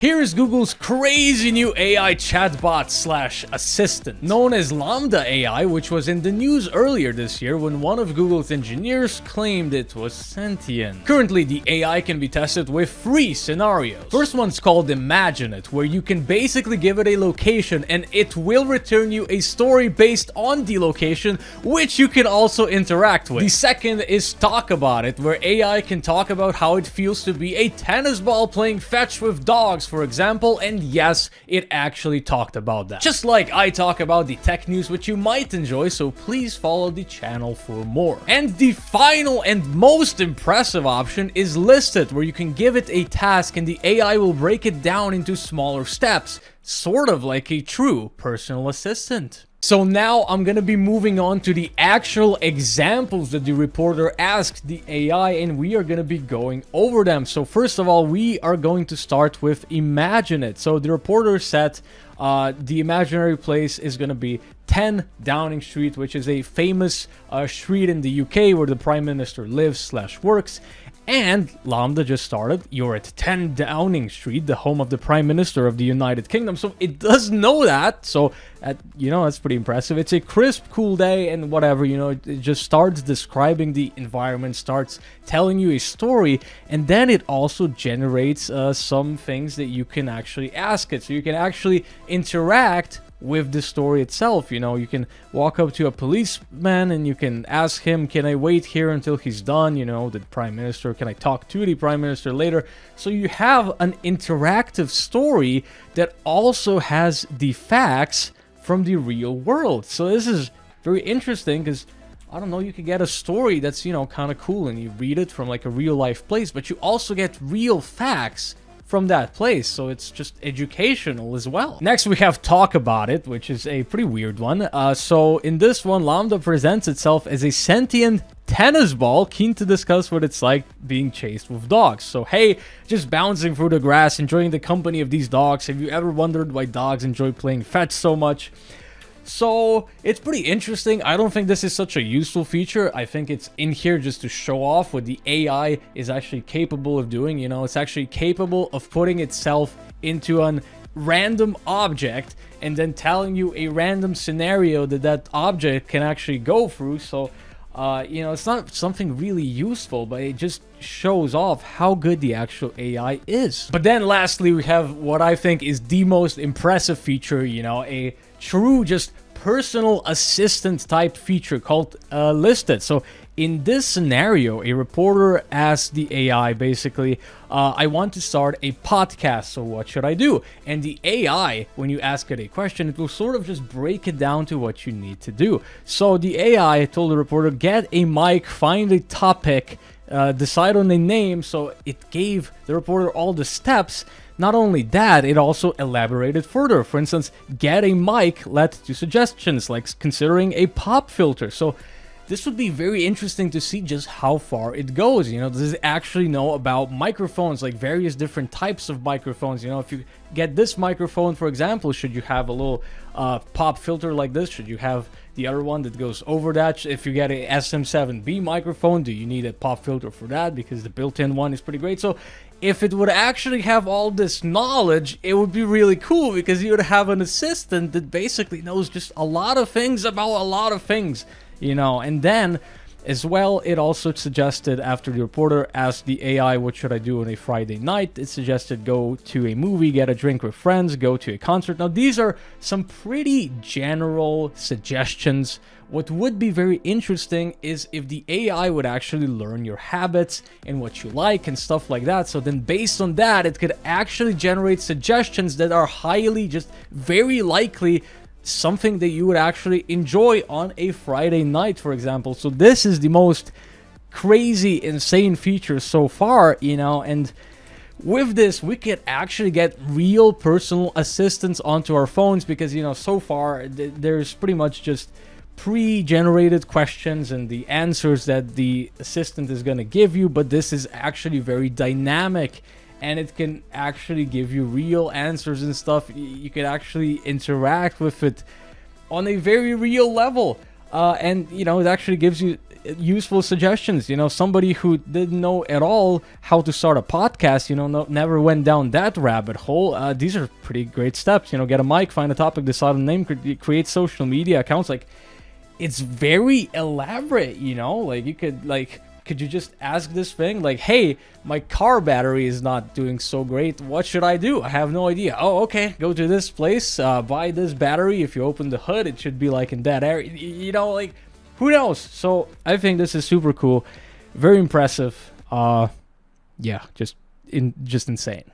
Here is Google's crazy new AI chatbot slash assistant, known as LaMDA AI, which was in the news earlier this year when one of Google's engineers claimed it was sentient. Currently, the AI can be tested with 3 scenarios. First one's called Imagine It, where you can basically give it a location and it will return you a story based on the location, which you can also interact with. The second is Talk About It, where AI can talk about how it feels to be a tennis ball playing fetch with dogs, for example, and yes, it actually talked about that. Just like I talk about the tech news, which you might enjoy, so please follow the channel for more. And the final and most impressive option is Listed, where you can give it a task and the AI will break it down into smaller steps, sort of like a true personal assistant. So now I'm gonna be moving on to the actual examples that the reporter asked the AI, and we are gonna be going over them. So first of all, we are going to start with Imagine It. So the reporter said the imaginary place is gonna be 10 Downing Street, which is a famous street in the UK where the Prime Minister lives / works. And LaMDA just started, you're at 10 Downing Street, the home of the Prime Minister of the United Kingdom. So it does know that. So, that's pretty impressive. It's a crisp, cool day and whatever, it just starts describing the environment, starts telling you a story. And then it also generates some things that you can actually ask it. So you can actually interact with the story itself. You can walk up to a policeman and you can ask him, can I wait here until he's done? The Prime Minister, can I talk to the Prime Minister later? So you have an interactive story that also has the facts from the real world. So this is very interesting because, I don't know, you could get a story that's, kind of cool and you read it from like a real life place, but you also get real facts from that place, so it's just educational as well. Next, we have Talk About It, which is a pretty weird one. So in this one, LaMDA presents itself as a sentient tennis ball, keen to discuss what it's like being chased with dogs. So hey, just bouncing through the grass, enjoying the company of these dogs. Have you ever wondered why dogs enjoy playing fetch so much? So it's pretty interesting. I don't think this is such a useful feature. I think it's in here just to show off what the AI is actually capable of doing. It's actually capable of putting itself into an random object and then telling you a random scenario that object can actually go through. So it's not something really useful, but it just shows off how good the actual AI is. But then lastly, we have what I think is the most impressive feature, a true just personal assistant type feature called Listed. So in this scenario, a reporter asked the AI basically, I want to start a podcast, so what should I do? And the AI, when you ask it a question, it will sort of just break it down to what you need to do. So the AI told the reporter, get a mic, find a topic, decide on a name. So it gave the reporter all the steps. Not only that, it also elaborated further. For instance, get a mic led to suggestions like considering a pop filter. So this would be very interesting to see just how far it goes. Does it actually know about microphones, like various different types of microphones? If you get this microphone, for example, should you have a little pop filter like this? Should you have the other one that goes over that? If you get a SM7B microphone, do you need a pop filter for that? Because the built-in one is pretty great. So if it would actually have all this knowledge, it would be really cool because you would have an assistant that basically knows just a lot of things about a lot of things, and then as well, it also suggested, after the reporter asked the AI, what should I do on a Friday night? It suggested go to a movie, get a drink with friends, go to a concert. Now, these are some pretty general suggestions. What would be very interesting is if the AI would actually learn your habits and what you like and stuff like that. So then based on that, it could actually generate suggestions that are highly, just very likely something that you would actually enjoy on a Friday night, for example. So this is the most crazy, insane feature so far, and with this, we could actually get real personal assistants onto our phones because, so far, there's pretty much just pre-generated questions and the answers that the assistant is going to give you, but this is actually very dynamic and it can actually give you real answers and stuff. You can actually interact with it on a very real level. And, it actually gives you useful suggestions. You know, somebody who didn't know at all how to start a podcast, you know, never went down that rabbit hole. These are pretty great steps. You know, get a mic, find a topic, decide on a name, create social media accounts. Like, it's very elaborate, you know? Like, you could you just ask this thing, like, hey, my car battery is not doing so great. What should I do? I have no idea. Oh, okay. Go to this place, buy this battery. If you open the hood, it should be like in that area. You know, like, who knows? So I think this is super cool. Very impressive. Yeah, just insane.